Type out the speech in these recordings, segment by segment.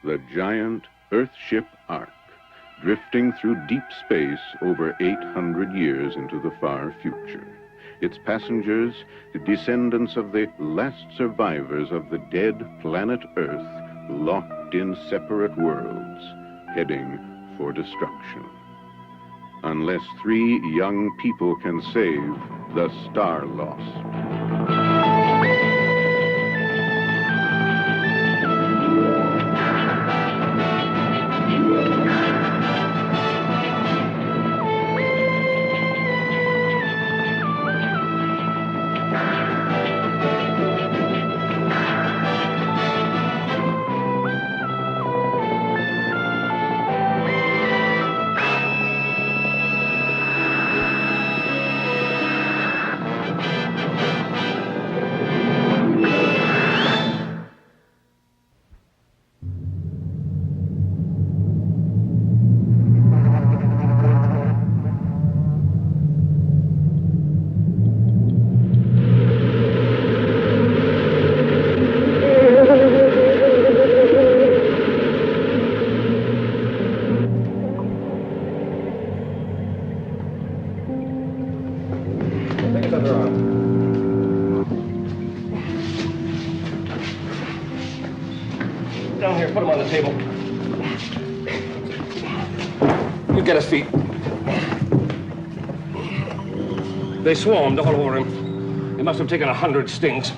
the giant Earthship Ark, drifting through deep space over 800 years into the far future. Its passengers, the descendants of the last survivors of the dead planet Earth, locked in separate worlds, heading for destruction. Unless 3 young people can save the Starlost. Down here, put him on the table. You get his feet. They swarmed all over him. They must have taken 100 stings.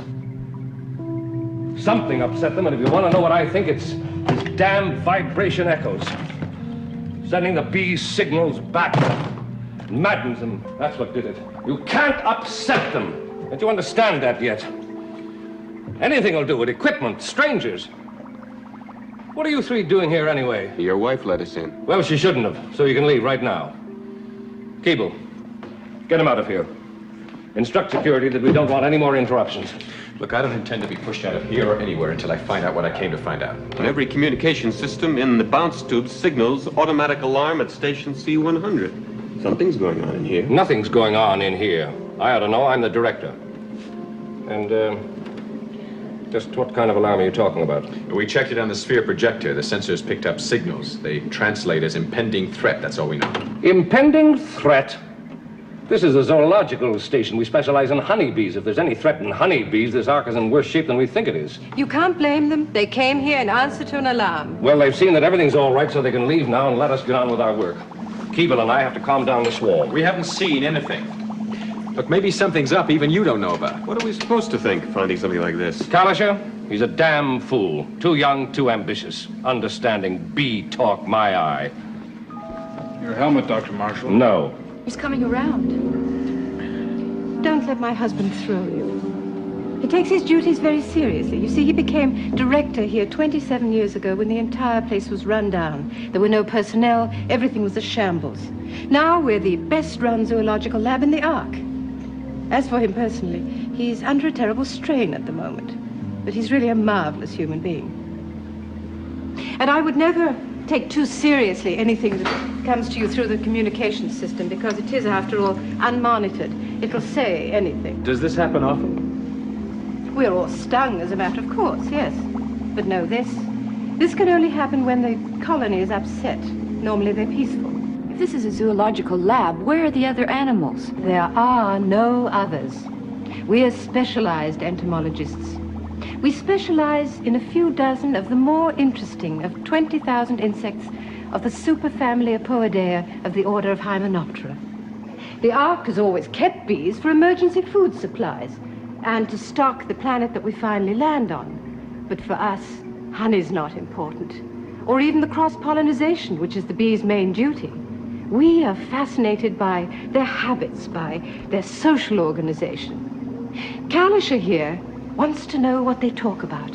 Something upset them, and if you want to know what I think, it's these damn vibration echoes. Sending the bees' signals back. It maddens them. That's what did it. You can't upset them. Don't you understand that yet? Anything will do with equipment, strangers. What are you 3 doing here anyway? Your wife let us in. Well, she shouldn't have, so you can leave right now. Keeble, get him out of here. Instruct security that we don't want any more interruptions. Look, I don't intend to be pushed out of here or anywhere until I find out what I came to find out. And every communication system in the bounce tube signals automatic alarm at station C100. Something's going on in here. Nothing's going on in here. I ought to know. I'm the director. And, just what kind of alarm are you talking about? We checked it on the sphere projector. The sensors picked up signals. They translate as impending threat. That's all we know. Impending threat? This is a zoological station. We specialize in honeybees. If there's any threat in honeybees, this Ark is in worse shape than we think it is. You can't blame them. They came here in answer to an alarm. Well, they've seen that everything's all right, so they can leave now and let us get on with our work. Keeble and I have to calm down the swarm. We haven't seen anything. Look, maybe something's up even you don't know about. What are we supposed to think, finding something like this? Kalischer, he's a damn fool. Too young, too ambitious. Understanding bee talk, my eye. Your helmet, Dr. Marshall. No. He's coming around. Don't let my husband throw you. He takes his duties very seriously. You see, he became director here 27 years ago when the entire place was run down. There were no personnel. Everything was a shambles. Now we're the best-run zoological lab in the Ark. As for him personally, he's under a terrible strain at the moment. But he's really a marvelous human being. And I would never take too seriously anything that comes to you through the communication system, because it is, after all, unmonitored. It'll say anything. Does this happen often? We're all stung, as a matter of course, yes. But no, this can only happen when the colony is upset. Normally they're peaceful. If this is a zoological lab, where are the other animals? There are no others. We are specialized entomologists. We specialize in a few dozen of the more interesting of 20,000 insects of the superfamily Apoidea of the order of Hymenoptera. The Ark has always kept bees for emergency food supplies and to stock the planet that we finally land on. But for us, honey's not important, or even the cross-pollinization, which is the bees' main duty. We are fascinated by their habits, by their social organization. Kalischer here wants to know what they talk about.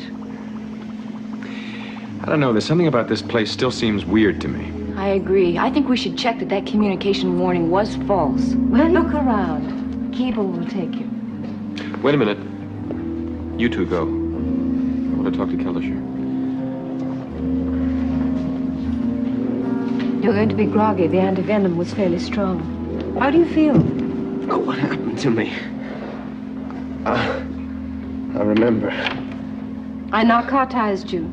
I don't know. There's something about this place still seems weird to me. I agree. I think we should check that communication warning was false. Well, look around. Keeble will take you. Wait a minute. You 2 go. I want to talk to Kalischer. You're going to be groggy. The antivenom was fairly strong. How do you feel? Oh, what happened to me? I remember. I narcotized you.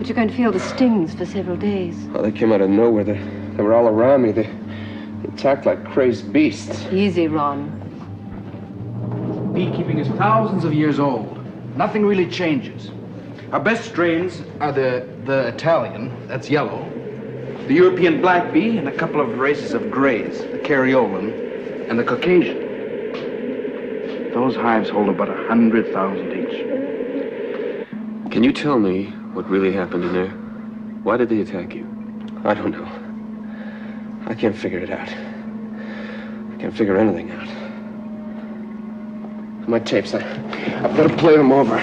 But you're going to feel the stings for several days. Oh, they came out of nowhere. They were all around me. They attacked like crazed beasts. Easy, Ron. Beekeeping is thousands of years old. Nothing really changes. Our best strains are the Italian, that's yellow, the European black bee, and a couple of races of grays, the Cariolan and the Caucasian. Those hives hold about 100,000 each. Can you tell me what really happened in there? Why did they attack you? I don't know. I can't figure it out. I can't figure anything out. My tapes, I've got to play them over.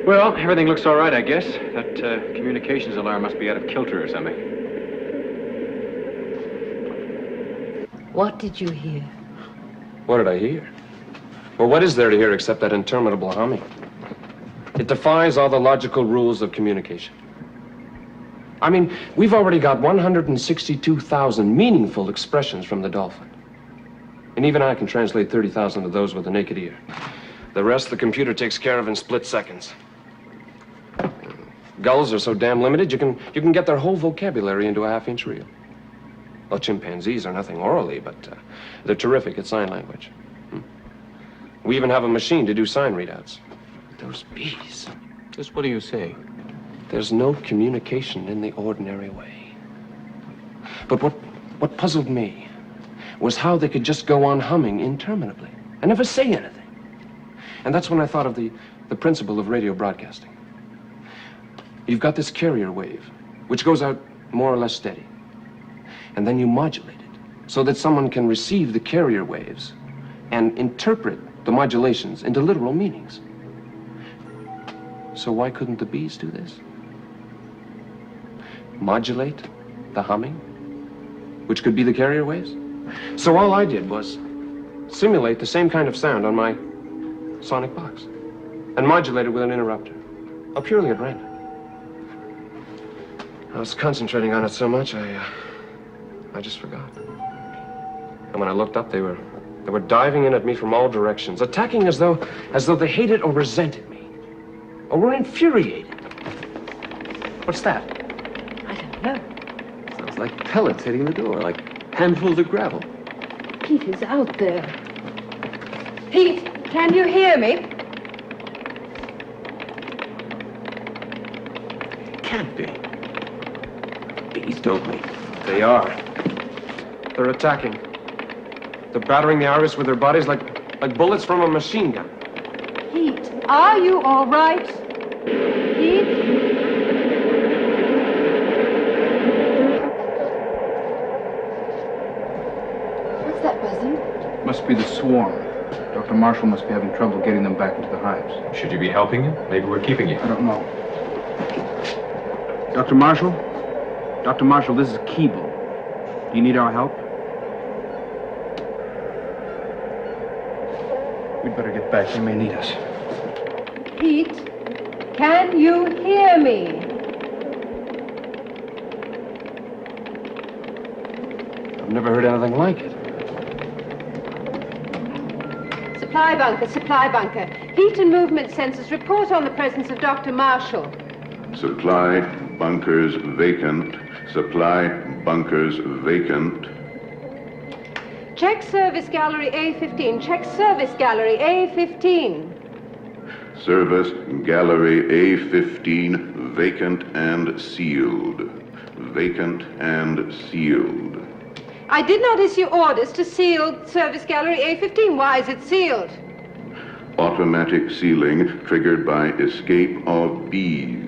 Well, everything looks all right, I guess. That communications alarm must be out of kilter or something. What did you hear? What did I hear? Well, what is there to hear except that interminable humming? It defies all the logical rules of communication. I mean, we've already got 162,000 meaningful expressions from the dolphin. And even I can translate 30,000 of those with a naked ear. The rest the computer takes care of in split seconds. Gulls are so damn limited, you can get their whole vocabulary into a half-inch reel. Well, chimpanzees are nothing orally, but they're terrific at sign language. We even have a machine to do sign readouts. Those bees. Just what do you say? There's no communication in the ordinary way. But what puzzled me was how they could just go on humming interminably and never say anything. And that's when I thought of the principle of radio broadcasting. You've got this carrier wave, which goes out more or less steady. And then you modulate it so that someone can receive the carrier waves and interpret the modulations into literal meanings. So why couldn't the bees do this? Modulate the humming, which could be the carrier waves? So all I did was simulate the same kind of sound on my sonic box and modulate it with an interrupter, purely at random. I was concentrating on it so much, I just forgot. And when I looked up, they were diving in at me from all directions, attacking as though they hated or resented me, or were infuriated. What's that? I don't know. Sounds like pellets hitting the door, like handfuls of gravel. Pete is out there. Pete, can you hear me? Can't be. Bees don't make. They are. They're attacking. They're battering the iris with their bodies like bullets from a machine gun. Pete, are you all right? Pete? What's that buzzing? Must be the swarm. Dr. Marshall must be having trouble getting them back into the hives. Should you be helping him? Maybe we're keeping you. I don't know. Dr. Marshall? Dr. Marshall, this is Keeble. Do you need our help? We'd better get back. They may need us. Pete, can you hear me? I've never heard anything like it. Supply bunker, supply bunker. Heat and movement sensors report on the presence of Dr. Marshall. Supply bunkers vacant. Supply bunkers vacant. Check service gallery A15. Check service gallery A15. Service gallery A15 vacant and sealed. Vacant and sealed. I did not issue orders to seal service gallery A15. Why is it sealed? Automatic sealing triggered by escape of bees.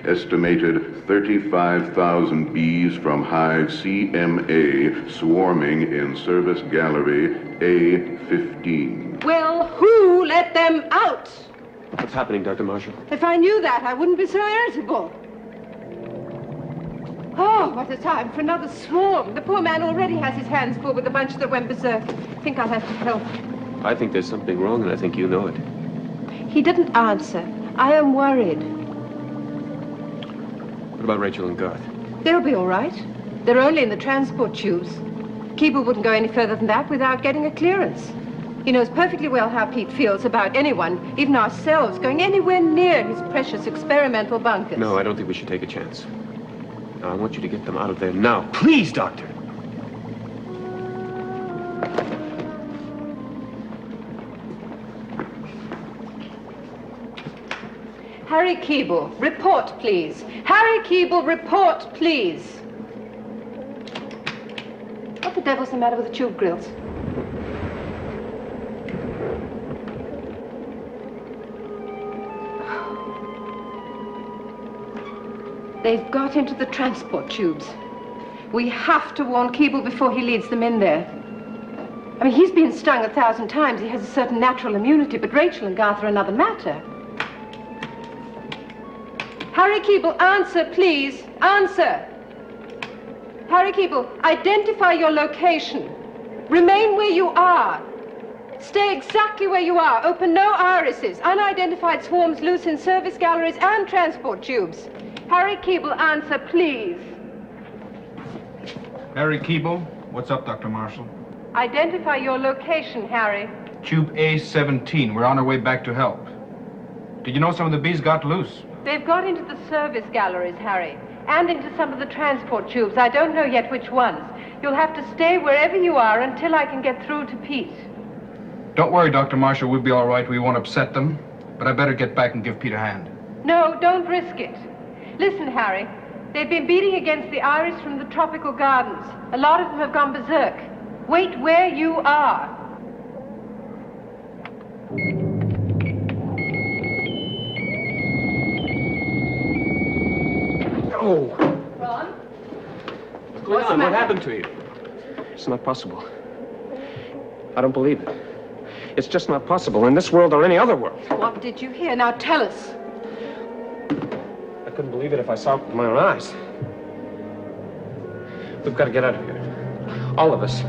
Estimated 35,000 bees from hive CMA swarming in service gallery A15. Well, who let them out? What's happening, Dr. Marshall? If I knew that, I wouldn't be so irritable. Oh, what a time for another swarm. The poor man already has his hands full with a bunch that went berserk. I think I'll have to help. I think there's something wrong, and I think you know it. He didn't answer. I am worried. What about Rachel and Garth? They'll be all right. They're only in the transport tubes. Keeble wouldn't go any further than that without getting a clearance. He knows perfectly well how Pete feels about anyone, even ourselves, going anywhere near his precious experimental bunkers. No, I don't think we should take a chance. Now, I want you to get them out of there now. Please, Doctor. Harry Keeble, report, please. Harry Keeble, report, please. What the devil's the matter with the tube grills? They've got into the transport tubes. We have to warn Keeble before he leads them in there. I mean, he's been stung 1,000 times. He has a certain natural immunity, but Rachel and Garth are another matter. Harry Keeble, answer, please. Answer. Harry Keeble, identify your location. Remain where you are. Stay exactly where you are. Open no irises. Unidentified swarms loose in service galleries and transport tubes. Harry Keeble, answer, please. Harry Keeble, what's up, Dr. Marshall? Identify your location, Harry. Tube A17. We're on our way back to help. Did you know some of the bees got loose? They've got into the service galleries, Harry, and into some of the transport tubes. I don't know yet which ones. You'll have to stay wherever you are until I can get through to Pete. Don't worry, Dr. Marshall. We'll be all right. We won't upset them. But I better get back and give Pete a hand. No, don't risk it. Listen, Harry. They've been beating against the iris from the tropical gardens. A lot of them have gone berserk. Wait where you are. Oh! Ron? What's going on? What happened to you? It's not possible. I don't believe it. It's just not possible in this world or any other world. What did you hear? Now tell us. I couldn't believe it if I saw it with my own eyes. We've got to get out of here. All of us.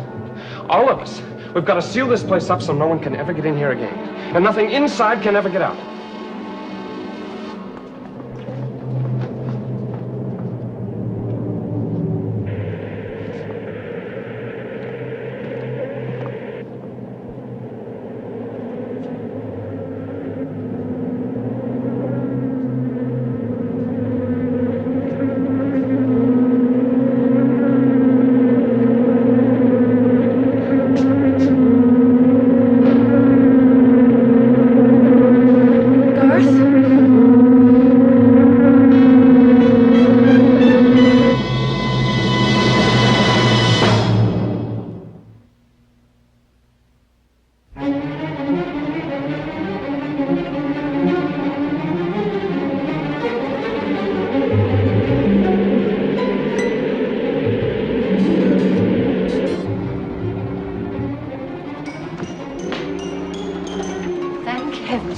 All of us. We've got to seal this place up so no one can ever get in here again. And nothing inside can ever get out.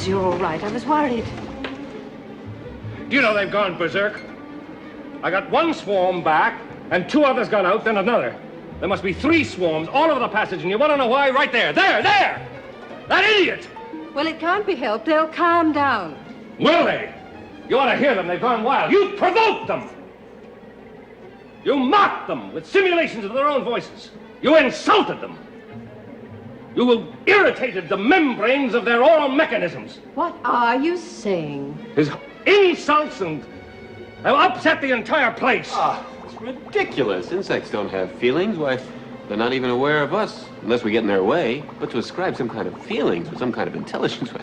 You're all right. I was worried. Do you know they've gone berserk? I got one swarm back, and 2 others got out, then another. There must be 3 swarms all over the passage, and you want to know why? Right there. There! That idiot! Well, it can't be helped. They'll calm down. Will they? You ought to hear them. They've gone wild. You provoked them. You mocked them with simulations of their own voices. You insulted them. You irritated the membranes of their oral mechanisms. What are you saying? His insults and have upset the entire place. Ah, it's ridiculous. Insects don't have feelings. Why, they're not even aware of us, unless we get in their way. But to ascribe some kind of feelings or some kind of intelligence,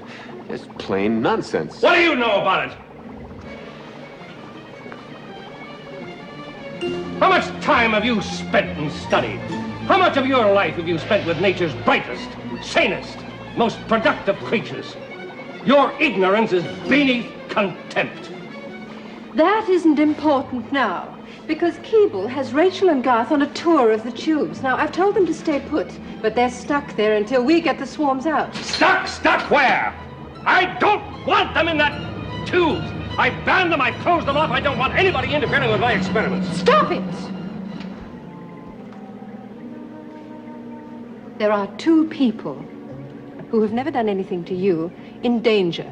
it's plain nonsense. What do you know about it? How much time have you spent in study? How much of your life have you spent with nature's brightest, sanest, most productive creatures? Your ignorance is beneath contempt. That isn't important now, because Keeble has Rachel and Garth on a tour of the tubes. Now, I've told them to stay put, but they're stuck there until we get the swarms out. Stuck? Stuck where? I don't want them in that tube. I banned them, I closed them off. I don't want anybody interfering with my experiments. Stop it! There are 2 people who have never done anything to you in danger.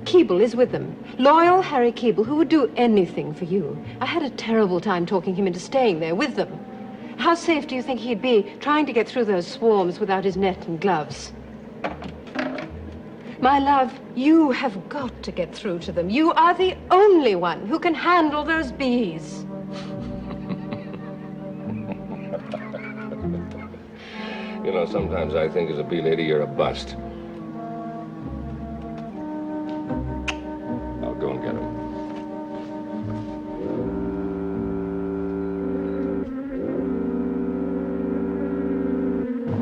Keeble is with them. Loyal Harry Keeble, who would do anything for you. I had a terrible time talking him into staying there with them. How safe do you think he'd be trying to get through those swarms without his net and gloves? My love, you have got to get through to them. You are the only one who can handle those bees. You know, sometimes I think as a bee lady, you're a bust. I'll go and get him.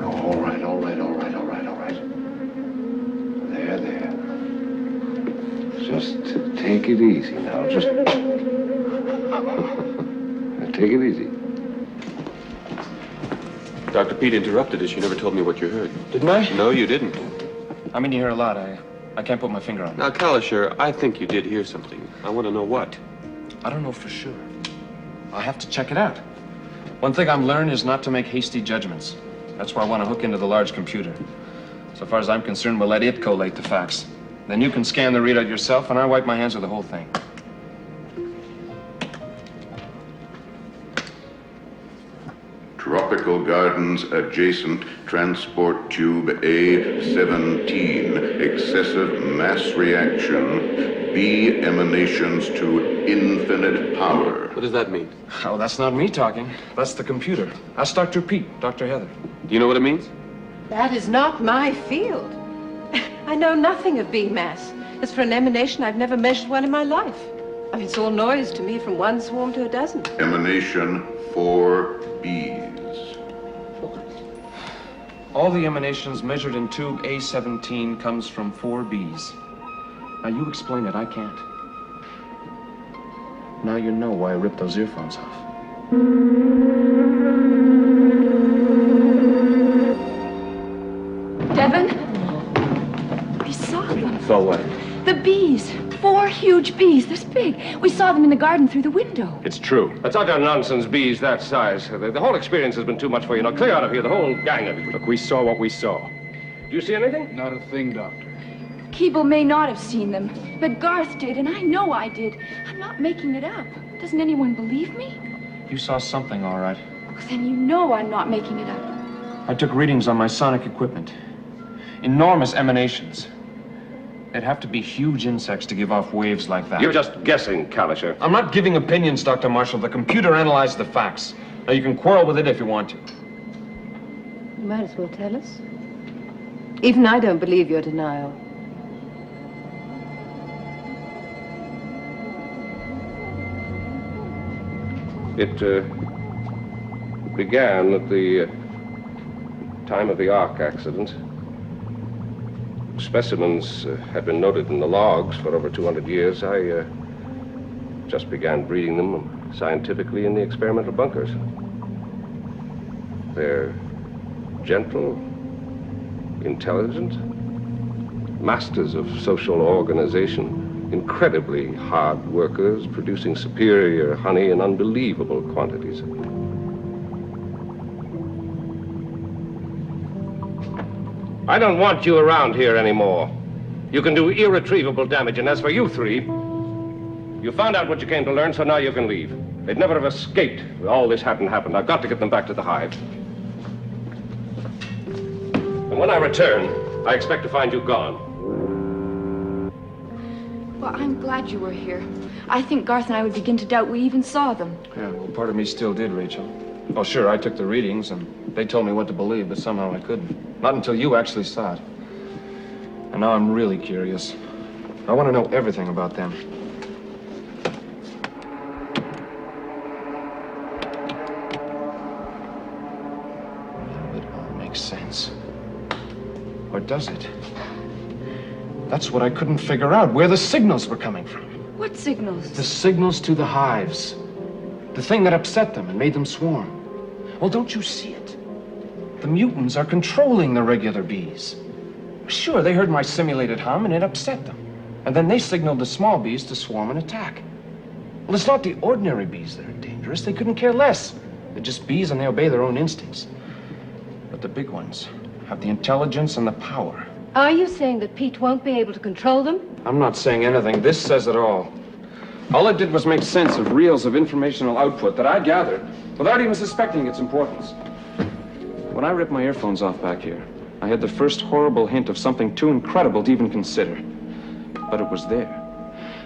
All right. There. Just take it easy now. Just take it easy. Dr. Pete interrupted us. You never told me what you heard. Didn't I? No, you didn't. I mean, you hear a lot. I can't put my finger on it. Now, Kalisher, I think you did hear something. I want to know what. I don't know for sure. I'll have to check it out. One thing I've learned is not to make hasty judgments. That's why I want to hook into the large computer. So far as I'm concerned, we'll let it collate the facts. Then you can scan the readout yourself, and I wipe my hands of the whole thing. Tropical Gardens adjacent transport tube A17. Excessive mass reaction. B emanations to infinite power. What does that mean? Oh, that's not me talking. That's the computer. Ask Dr. Pete, Dr. Heather. Do you know what it means? That is not my field. I know nothing of bee mass. As for an emanation, I've never measured one in my life. I mean, it's all noise to me, from one swarm to a dozen. Emanation 4 bees. All the emanations measured in tube A17 comes from 4 bees. Now, you explain it. I can't. Now you know why I ripped those earphones off. Devin? We saw them. So what? The bees. 4 huge bees, this big. We saw them in the garden through the window. It's true. That's utter nonsense, bees that size. The whole experience has been too much for you. Now, clear out of here, the whole gang of you. Look, we saw what we saw. Do you see anything? Not a thing, Doctor. Keeble may not have seen them, but Garth did, and I know I did. I'm not making it up. Doesn't anyone believe me? You saw something, all right. Well, then you know I'm not making it up. I took readings on my sonic equipment. Enormous emanations. It'd have to be huge insects to give off waves like that. You're just guessing, Kalisher. I'm not giving opinions, Dr. Marshall. The computer analyzed the facts. Now, you can quarrel with it if you want to. You might as well tell us. Even I don't believe your denial. It began at the time of the Ark accident. Specimens had been noted in the logs for over 200 years. I just began breeding them scientifically in the experimental bunkers. They're gentle, intelligent, masters of social organization, incredibly hard workers, producing superior honey in unbelievable quantities. I don't want you around here anymore. You can do irretrievable damage, and as for you 3, you found out what you came to learn, so now you can leave. They'd never have escaped if all this hadn't happened. I've got to get them back to the hive. And when I return, I expect to find you gone. Well, I'm glad you were here. I think Garth and I would begin to doubt we even saw them. Yeah, well, part of me still did, Rachel. Oh, sure, I took the readings, and they told me what to believe, but somehow I couldn't. Not until you actually saw it. And now I'm really curious. I want to know everything about them. Now it all makes sense. Or does it? That's what I couldn't figure out, where the signals were coming from. What signals? The signals to the hives. The thing that upset them and made them swarm. Well, don't you see it? The mutants are controlling the regular bees. Sure, they heard my simulated hum and it upset them. And then they signaled the small bees to swarm and attack. Well, it's not the ordinary bees that are dangerous. They couldn't care less. They're just bees and they obey their own instincts. But the big ones have the intelligence and the power. Are you saying that Pete won't be able to control them? I'm not saying anything. This says it all. All it did was make sense of reels of informational output that I gathered without even suspecting its importance. When I ripped my earphones off back here, I had the first horrible hint of something too incredible to even consider. But it was there.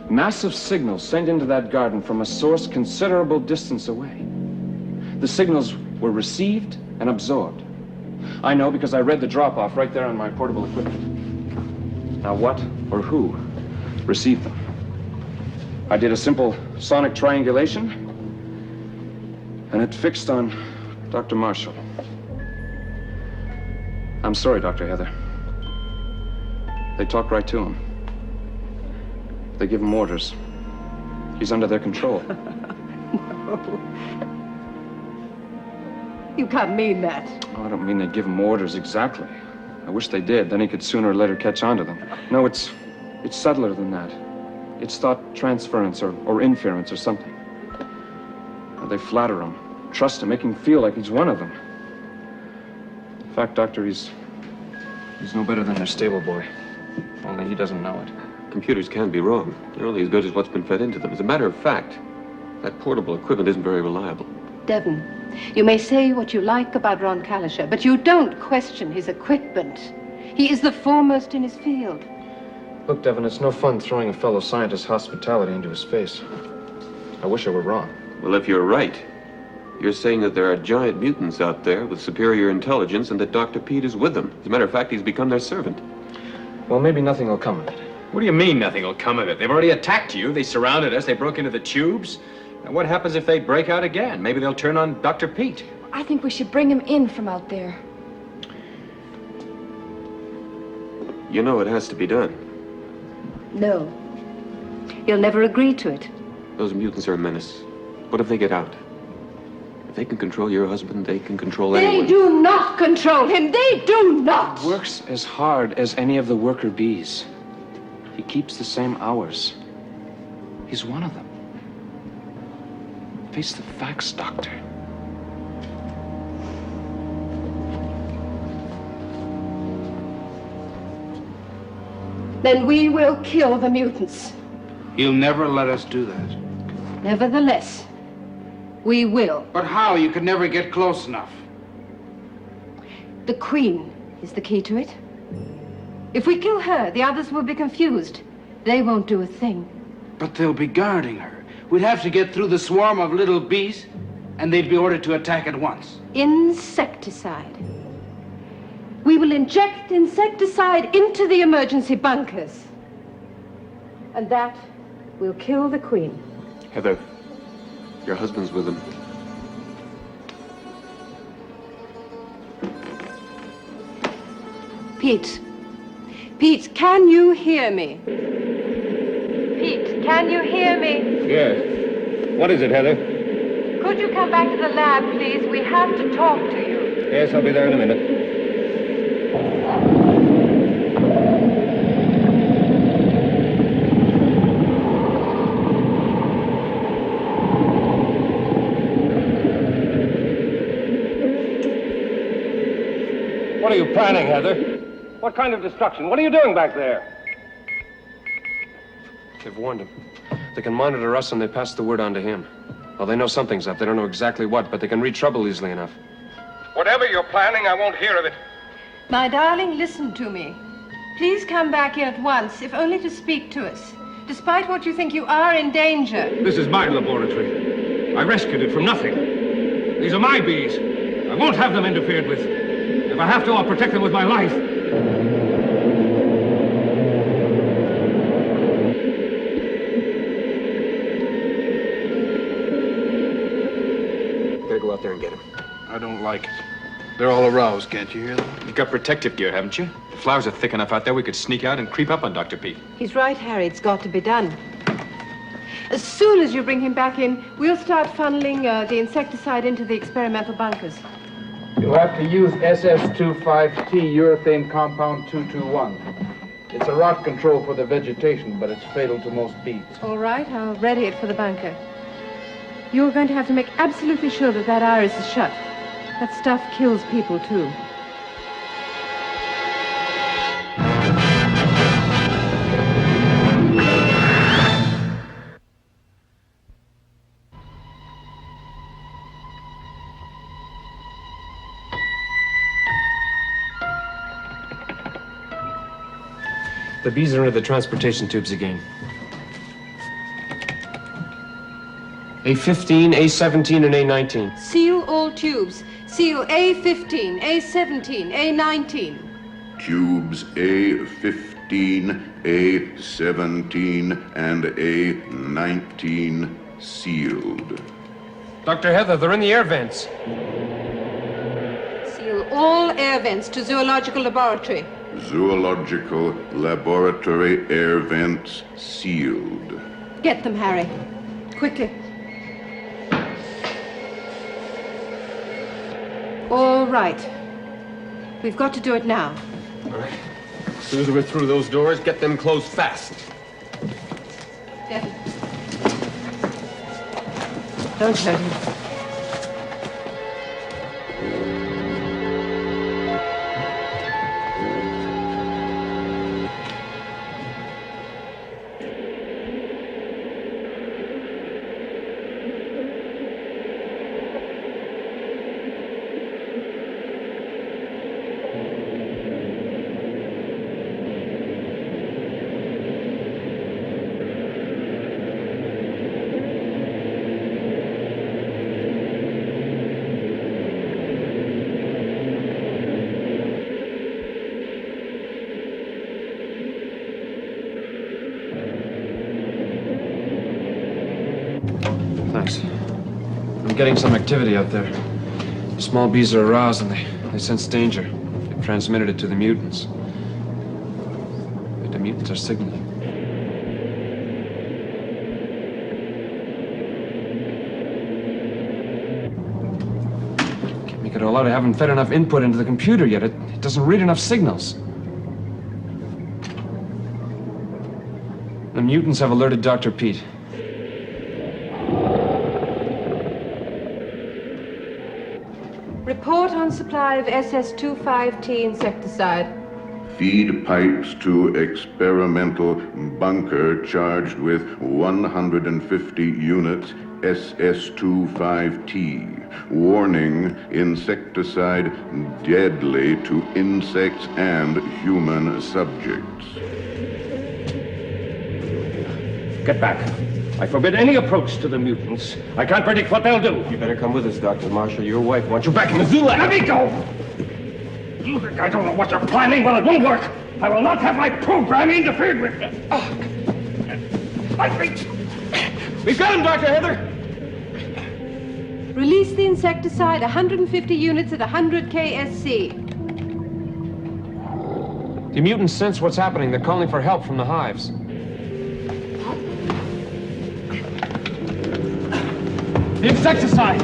Massive signals sent into that garden from a source considerable distance away. The signals were received and absorbed. I know because I read the drop-off right there on my portable equipment. Now what or who received them? I did a simple sonic triangulation, and it fixed on Dr. Marshall. I'm sorry, Dr. Heather. They talk right to him. They give him orders. He's under their control. No. You can't mean that. Oh, I don't mean they give him orders exactly. I wish they did. Then he could sooner or later catch on to them. No, it's subtler than that. It's thought transference or inference or something. They flatter him, trust him, make him feel like he's one of them. In fact, Doctor, he's no better than their stable boy. Only he doesn't know it. Computers can be wrong. They're only as good as what's been fed into them. As a matter of fact, that portable equipment isn't very reliable. Devon, you may say what you like about Ron Kalisher, but you don't question his equipment. He is the foremost in his field. Look, Devon, it's no fun throwing a fellow scientist's hospitality into his face. I wish I were wrong. Well, if you're right, you're saying that there are giant mutants out there with superior intelligence and that Dr. Pete is with them. As a matter of fact, he's become their servant. Well, maybe nothing will come of it. What do you mean nothing will come of it? They've already attacked you. They surrounded us. They broke into the tubes. And what happens if they break out again? Maybe they'll turn on Dr. Pete. I think we should bring him in from out there. You know it has to be done. No. He'll never agree to it. Those mutants are a menace. What if they get out? If they can control your husband, they can control anyone. They do not control him. They do not. He works as hard as any of the worker bees. He keeps the same hours. He's one of them. Face the facts, Doctor. Then we will kill the mutants. He'll never let us do that. Nevertheless, we will. But how? You could never get close enough. The Queen is the key to it. If we kill her, the others will be confused. They won't do a thing. But they'll be guarding her. We'd have to get through the swarm of little bees, and they'd be ordered to attack at once. Insecticide. We will inject insecticide into the emergency bunkers. And that will kill the Queen. Heather, your husband's with him. Pete. Pete, can you hear me? Pete, can you hear me? Yes. What is it, Heather? Could you come back to the lab, please? We have to talk to you. Yes, I'll be there in a minute. What are you planning, Heather? What kind of destruction? What are you doing back there? They've warned him. They can monitor us and they pass the word on to him. Well, they know something's up. They don't know exactly what, but they can read trouble easily enough. Whatever you're planning, I won't hear of it. My darling, listen to me. Please come back here at once, if only to speak to us. Despite what you think, you are in danger. This is my laboratory. I rescued it from nothing. These are my bees. I won't have them interfered with. If I have to, I'll protect them with my life. Better go out there and get him. I don't like it. They're all aroused, can't you hear them? You've got protective gear, haven't you? The flowers are thick enough out there we could sneak out and creep up on Dr. Pete. He's right, Harry. It's got to be done. As soon as you bring him back in, we'll start funneling the insecticide into the experimental bunkers. You'll have to use SS25T urethane compound 221. It's a rot control for the vegetation, but it's fatal to most bees. All right, I'll ready it for the bunker. You're going to have to make absolutely sure that that iris is shut. That stuff kills people, too. The bees are into the transportation tubes again. A15, A17, and A19. Seal all tubes. Seal A15, A17, A19. Tubes A15, A17, and A19 sealed. Dr. Heather, they're in the air vents. Seal all air vents to zoological laboratory. Zoological laboratory air vents sealed. Get them, Harry. Quickly. All right. We've got to do it now. All right. As soon as we're through those doors, get them closed fast. Devin. Don't hurt him. Thanks. I'm getting some activity out there. The small bees are aroused and they sense danger. They've transmitted it to the mutants. But the mutants are signaling. Can't make it all out. I haven't fed enough input into the computer yet. It doesn't read enough signals. The mutants have alerted Dr. Pete. Report on supply of SS-25T insecticide. Feed pipes to experimental bunker charged with 150 units SS-25T. Warning, insecticide deadly to insects and human subjects. Get back. I forbid any approach to the mutants. I can't predict what they'll do. You better come with us, Dr. Marshall. Your wife wants you Back in the zoo. Let me go! You think I don't know what you're planning? Well, it won't work. I will not have my program interfered with. I think... We've got him, Dr. Heather! Release the insecticide, 150 units at 100 KSC. The mutants sense what's happening. They're calling for help from the hives. The insecticide!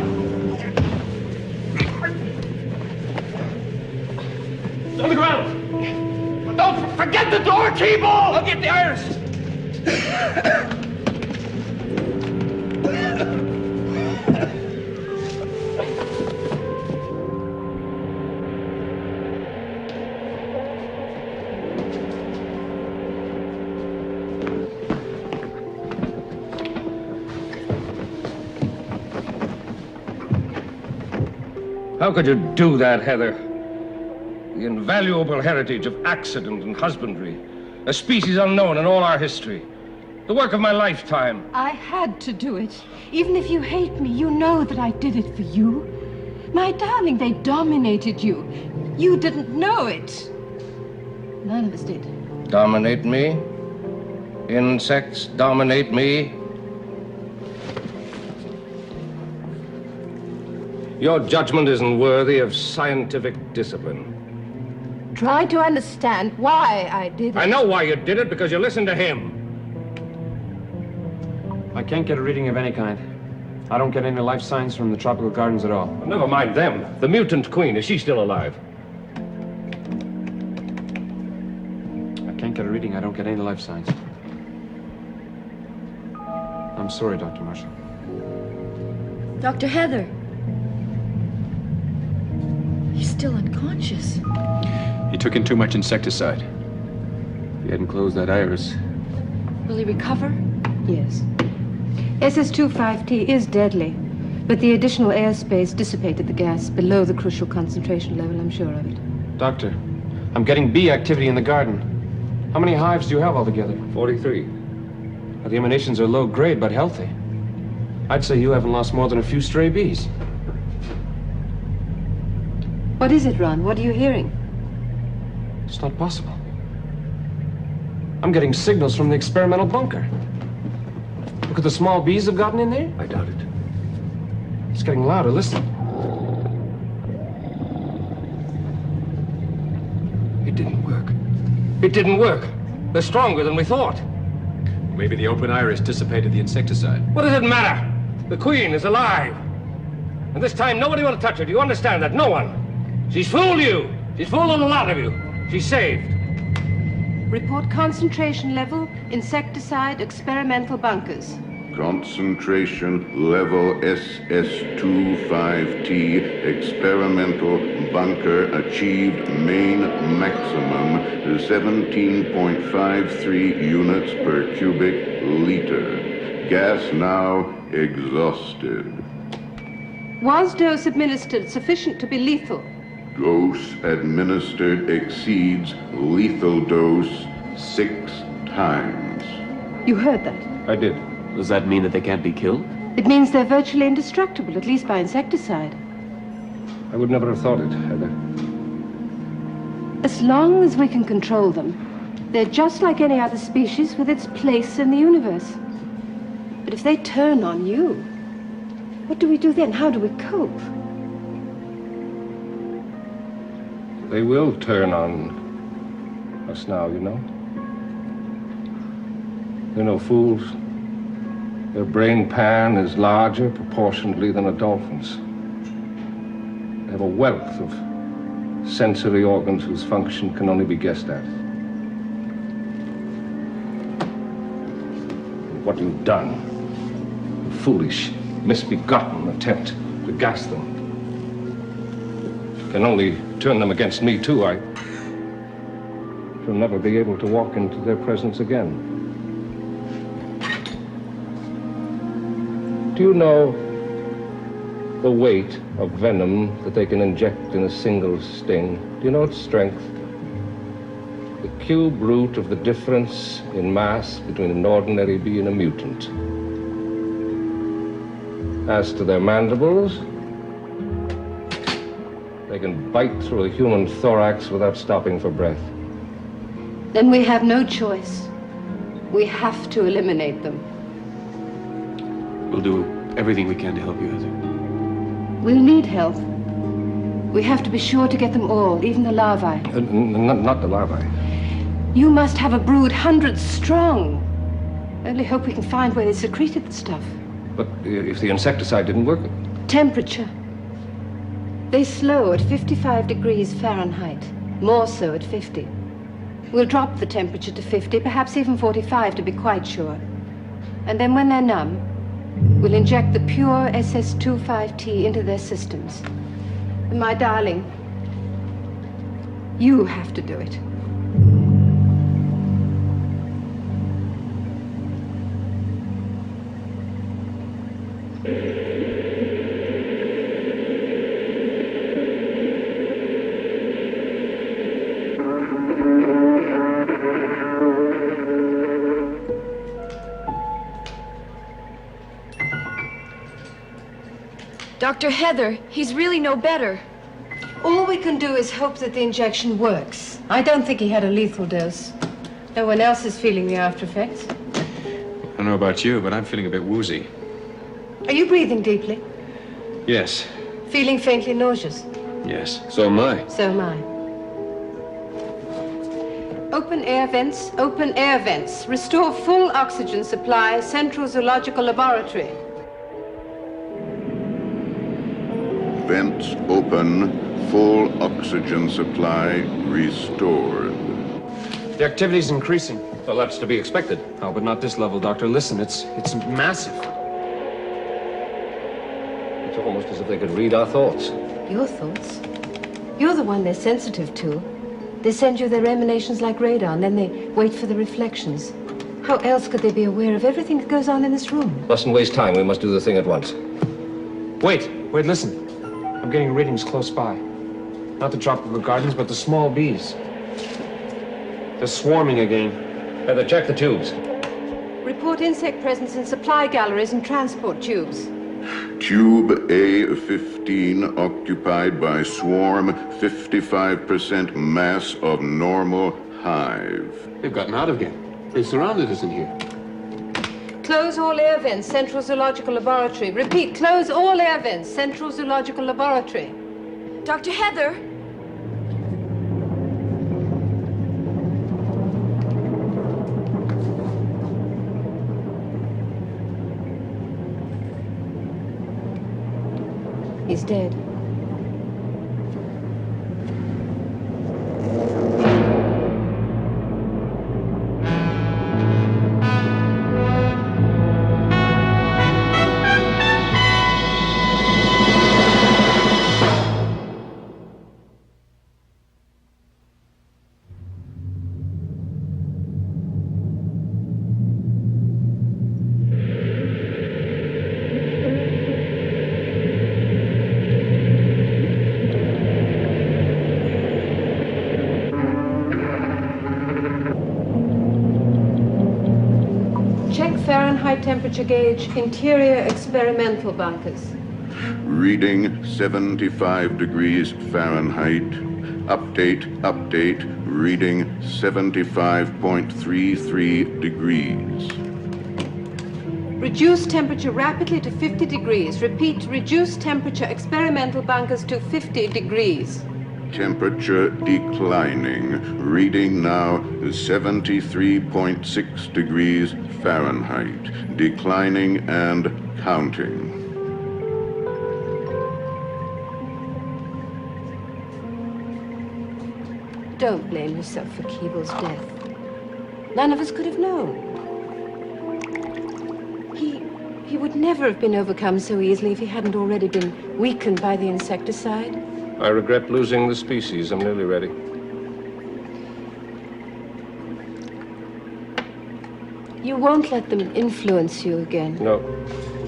It's on the ground! Don't forget the door, Keeble! I'll get the iris! How could you do that, Heather? The invaluable heritage of accident and husbandry, a species unknown in all our history, the work of my lifetime. I had to do it. Even if you hate me, you know that I did it for you. My darling, they dominated you. You didn't know it. None of us did. Dominate me? Insects dominate me? Your judgment isn't worthy of scientific discipline. Try to understand why I did it. I know why you did it, because you listened to him. I can't get a reading of any kind. I don't get any life signs from the tropical gardens at all. Well, never mind them. The mutant queen, is she still alive? I can't get a reading. I don't get any life signs. I'm sorry, Dr. Marshall. Dr. Heather. He's still unconscious. He took in too much insecticide. He hadn't closed that iris. Will he recover? Yes. SS-25T is deadly, but the additional airspace dissipated the gas below the crucial concentration level, I'm sure of it. Doctor, I'm getting bee activity in the garden. How many hives do you have altogether? 43. Well, the emanations are low grade, but healthy. I'd say you haven't lost more than a few stray bees. What is it, Ron? What are you hearing? It's not possible. I'm getting signals from the experimental bunker. Look at the small bees have gotten in there. I doubt it. It's getting louder. Listen. It didn't work. It didn't work. They're stronger than we thought. Maybe the open iris dissipated the insecticide. What does it matter? The Queen is alive. And this time, nobody will touch her. Do you understand that? No one. She's fooled you. She's fooled a lot of you. She's saved. Report concentration level, insecticide, experimental bunkers. Concentration level SS25T, experimental bunker achieved main maximum 17.53 units per cubic liter. Gas now exhausted. Was dose administered sufficient to be lethal? Dose administered exceeds lethal dose 6 times. You heard that? I did. Does that mean that they can't be killed? It means they're virtually indestructible, at least by insecticide. I would never have thought it, Heather. As long as we can control them, they're just like any other species with its place in the universe. But if they turn on you, what do we do then? How do we cope? They will turn on us now, you know. They're no fools. Their brain pan is larger proportionately than a dolphin's. They have a wealth of sensory organs whose function can only be guessed at. What you've done, a foolish, misbegotten attempt to gas them, can only turn them against me, too. I shall never be able to walk into their presence again. Do you know the weight of venom that they can inject in a single sting? Do you know its strength? The cube root of the difference in mass between an ordinary bee and a mutant. As to their mandibles, they can bite through a human thorax without stopping for breath. Then we have no choice. We have to eliminate them. We'll do everything we can to help you, Heather. We'll need help. We have to be sure to get them all, even the larvae. Not the larvae. You must have a brood hundreds strong. I only hope we can find where they secreted the stuff. But if the insecticide didn't work? Temperature. They slow at 55 degrees Fahrenheit, more so at 50. We'll drop the temperature to 50, perhaps even 45 to be quite sure. And then when they're numb, we'll inject the pure SS25T into their systems. And my darling, you have to do it. Dr. Heather, he's really no better. All we can do is hope that the injection works. I don't think he had a lethal dose. No one else is feeling the after effects. I don't know about you, but I'm feeling a bit woozy. Are you breathing deeply? Yes. Feeling faintly nauseous? Yes. So am I. So am I. Open air vents, open air vents. Restore full oxygen supply, Central Zoological Laboratory. Vents open, full oxygen supply restored. The activity's increasing. Well, that's to be expected. Oh, but not this level, Doctor. Listen, it's massive. It's almost as if they could read our thoughts. Your thoughts? You're the one they're sensitive to. They send you their emanations like radar, and then they wait for the reflections. How else could they be aware of everything that goes on in this room? Mustn't waste time. We must do the thing at once. Wait, listen. I'm getting readings close by. Not the tropical gardens, but the small bees. They're swarming again. Heather, check the tubes. Report insect presence in supply galleries and transport tubes. Tube A15 occupied by swarm, 55% mass of normal hive. They've gotten out again. They surrounded us in here. Close all air vents, Central Zoological Laboratory. Repeat, close all air vents, Central Zoological Laboratory. Dr. Heather? He's dead. Fahrenheit temperature gauge, interior experimental bunkers. Reading 75 degrees Fahrenheit. Update, reading 75.33 degrees. Reduce temperature rapidly to 50 degrees. Repeat, reduce temperature experimental bunkers to 50 degrees. Temperature declining. Reading now 73.6 degrees Fahrenheit. Declining and counting. Don't blame yourself for Keeble's death. None of us could have known. He would never have been overcome so easily if he hadn't already been weakened by the insecticide. I regret losing the species. I'm nearly ready. You won't let them influence you again. No.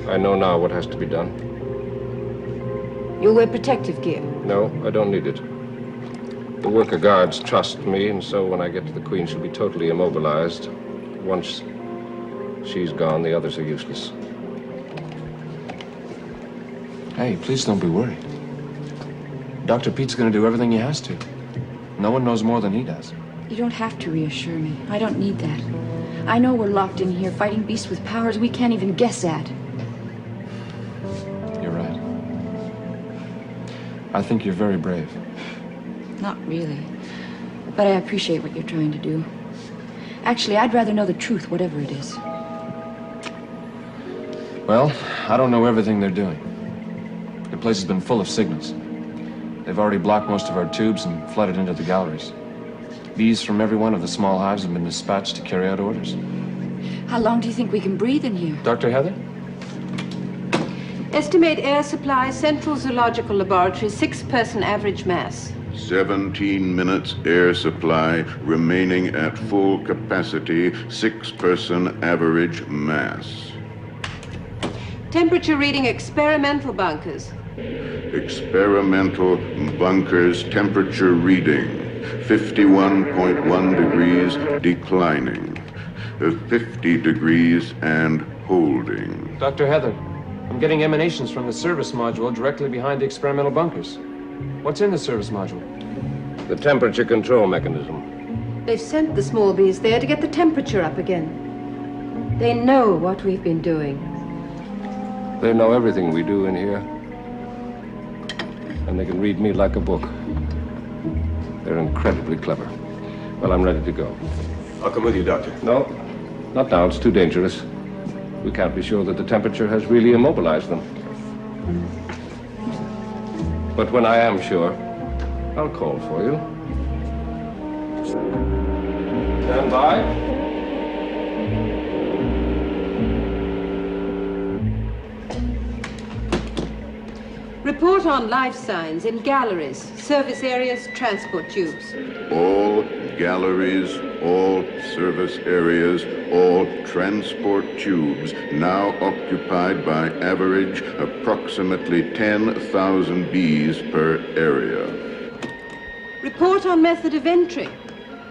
I know now what has to be done. You'll wear protective gear. No, I don't need it. The worker guards trust me, and so when I get to the Queen, she'll be totally immobilized. Once she's gone, the others are useless. Hey, please don't be worried. Dr. Pete's gonna do everything he has to. No one knows more than he does. You don't have to reassure me. I don't need that. I know we're locked in here fighting beasts with powers we can't even guess at. You're right. I think you're very brave. Not really. But I appreciate what you're trying to do. Actually, I'd rather know the truth, whatever it is. Well, I don't know everything they're doing. The place has been full of signals. They've already blocked most of our tubes and flooded into the galleries. Bees from every one of the small hives have been dispatched to carry out orders. How long do you think we can breathe in here? Dr. Heather? Estimate air supply, Central Zoological Laboratory, 6-person average mass. 17 minutes air supply, remaining at full capacity, 6-person average mass. Temperature reading experimental bunkers. Experimental bunkers temperature reading 51.1 degrees declining, 50 degrees and holding. Dr. Heather, I'm getting emanations from the service module directly behind the experimental bunkers. What's in the service module? The temperature control mechanism. They've sent the small bees there to get the temperature up again. They know what we've been doing. They know everything we do in here. And they can read me like a book. They're incredibly clever. Well, I'm ready to go. I'll come with you, Doctor. No, not now. It's too dangerous. We can't be sure that the temperature has really immobilized them. But when I am sure, I'll call for you. Stand by. Report on life signs in galleries, service areas, transport tubes. All galleries, all service areas, all transport tubes now occupied by average approximately 10,000 bees per area. Report on method of entry.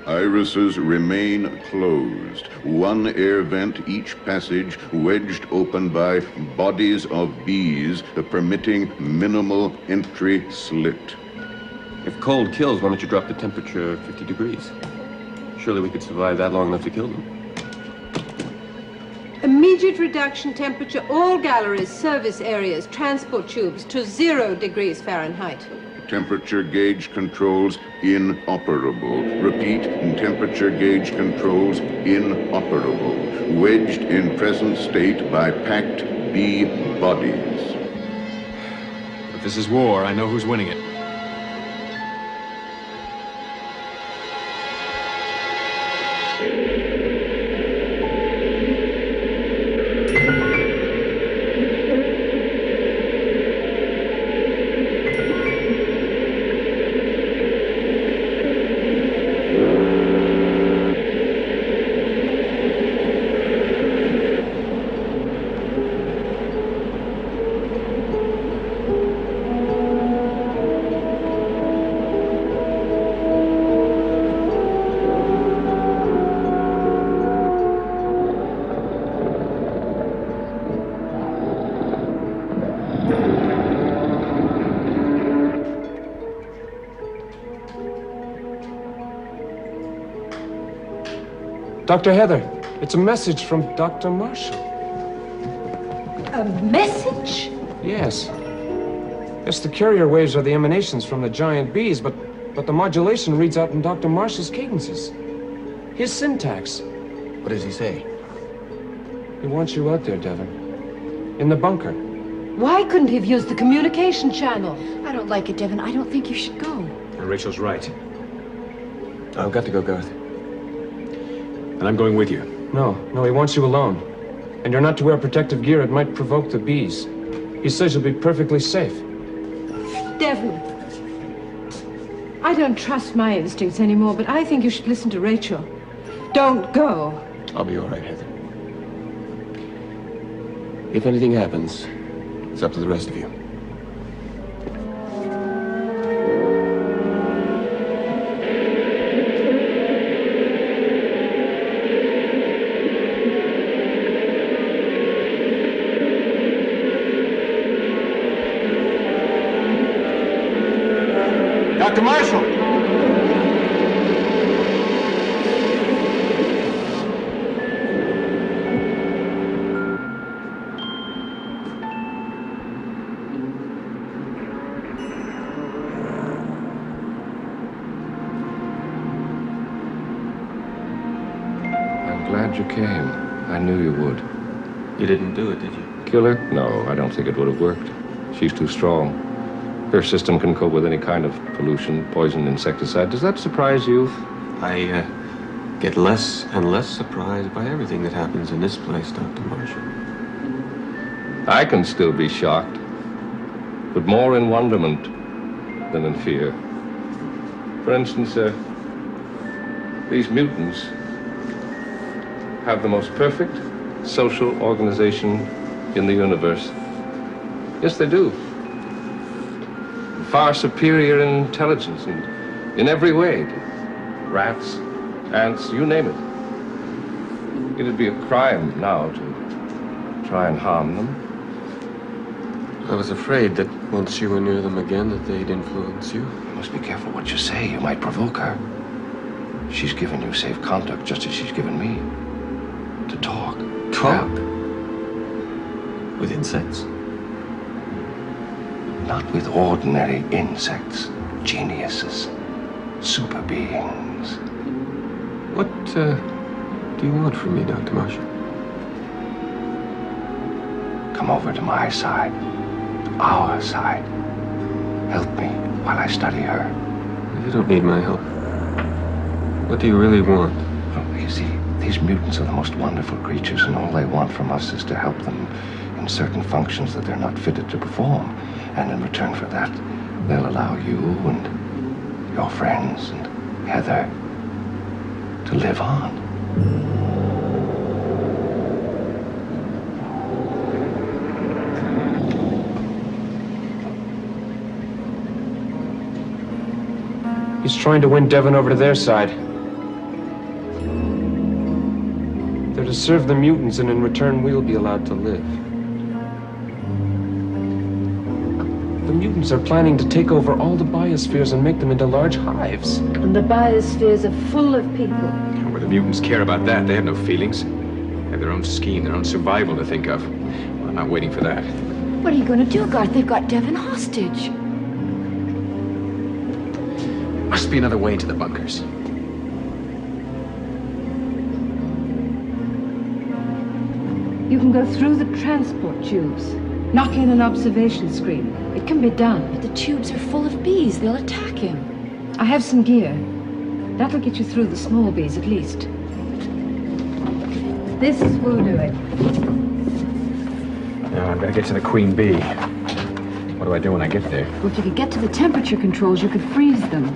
Irises remain closed, one air vent each passage wedged open by bodies of bees, permitting minimal entry slit. If cold kills, why don't you drop the temperature 50 degrees? Surely we could survive that long enough to kill them. Immediate reduction temperature, all galleries, service areas, transport tubes to 0 degrees Fahrenheit. Temperature gauge controls inoperable. Repeat, temperature gauge controls inoperable. Wedged in present state by packed bee bodies. If this is war, I know who's winning it. Dr. Heather, it's a message from Dr. Marshall. A message? Yes. Yes, the carrier waves are the emanations from the giant bees, but the modulation reads out in Dr. Marshall's cadences. His syntax. What does he say? He wants you out there, Devon. In the bunker. Why couldn't he have used the communication channel? I don't like it, Devon. I don't think you should go. And Rachel's right. I've got to go, Garth. And I'm going with you. No, he wants you alone. And you're not to wear protective gear. It might provoke the bees. He says you'll be perfectly safe. Devon, I don't trust my instincts anymore, but I think you should listen to Rachel. Don't go. I'll be all right, Heather. If anything happens, it's up to the rest of you. Dr. Marshall! I'm glad you came. I knew you would. You didn't do it, did you? Kill her? No, I don't think it would have worked. She's too strong. Her system can cope with any kind of pollution, poison, insecticide. Does that surprise you? I get less and less surprised by everything that happens in this place, Dr. Marshall. I can still be shocked, but more in wonderment than in fear. For instance, these mutants have the most perfect social organization in the universe. Yes, they do. Far superior in intelligence and in every way to rats, ants, you name it. It'd be a crime now to try and harm them. I was afraid that once you were near them again, that they'd influence you. You must be careful what you say. You might provoke her. She's given you safe conduct just as she's given me. To talk. Talk? Yeah. With insects? Not with ordinary insects. Geniuses. Super beings. What, do you want from me, Dr. Marshall? Come over to my side. Our side. Help me while I study her. You don't need my help. What do you really want? Oh, you see, these mutants are the most wonderful creatures, and all they want from us is to help them in certain functions that they're not fitted to perform. And in return for that, they'll allow you and your friends and Heather to live on. He's trying to win Devon over to their side. They're to serve the mutants, and in return, we'll be allowed to live. The mutants are planning to take over all the biospheres and make them into large hives. And the biospheres are full of people. Well, the mutants care about that. They have no feelings. They have their own scheme, their own survival to think of. Well, I'm not waiting for that. What are you going to do, Garth? They've got Devon hostage. Must be another way into the bunkers. You can go through the transport tubes, knock in an observation screen. It can be done. But the tubes are full of bees. They'll attack him. I have some gear. That'll get you through the small bees at least. This will do it. Now, I've got to get to the queen bee. What do I do when I get there? Well, if you could get to the temperature controls, you could freeze them.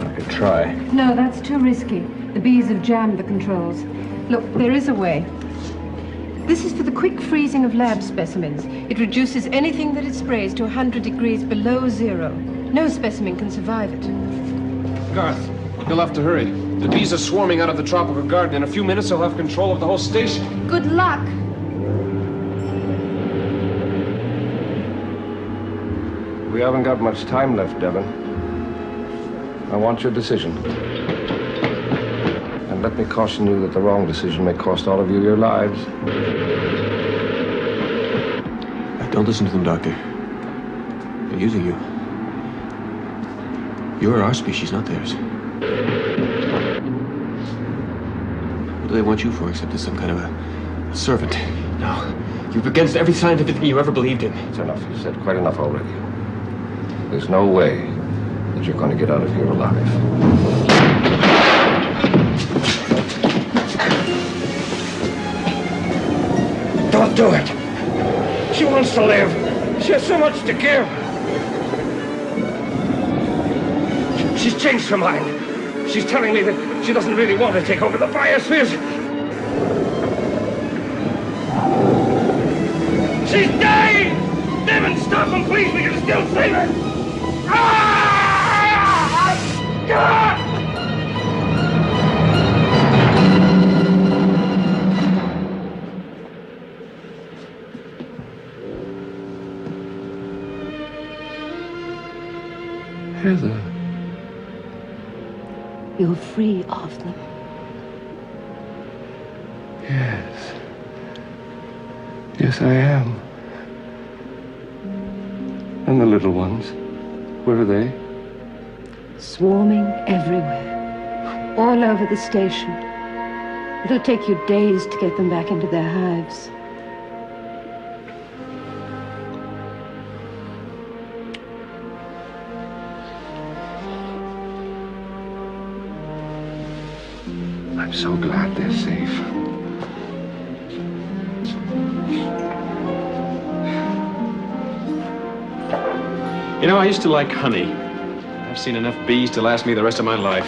I could try. No, that's too risky. The bees have jammed the controls. Look, there is a way. This is for the quick freezing of lab specimens. It reduces anything that it sprays to 100 degrees below zero. No specimen can survive it. Garth, you'll have to hurry. The bees are swarming out of the tropical garden. In a few minutes, they'll have control of the whole station. Good luck. We haven't got much time left, Devon. I want your decision. And let me caution you that the wrong decision may cost all of you your lives. Don't listen to them, Doctor. They're using you. You're our species, not theirs. What do they want you for except as some kind of a servant? No. You're against every scientific thing you ever believed in. It's enough. You've said quite enough already. There's no way that you're going to get out of here alive. Don't do it! She wants to live. She has so much to give. She's changed her mind. She's telling me that she doesn't really want to take over the biospheres. She's dying! Devon, stop him, please. We can still save her. God! Heather. You're free of them. Yes. Yes, I am. And the little ones, where are they? Swarming everywhere. All over the station. It'll take you days to get them back into their hives. I'm so glad they're safe. You know, I used to like honey. I've seen enough bees to last me the rest of my life.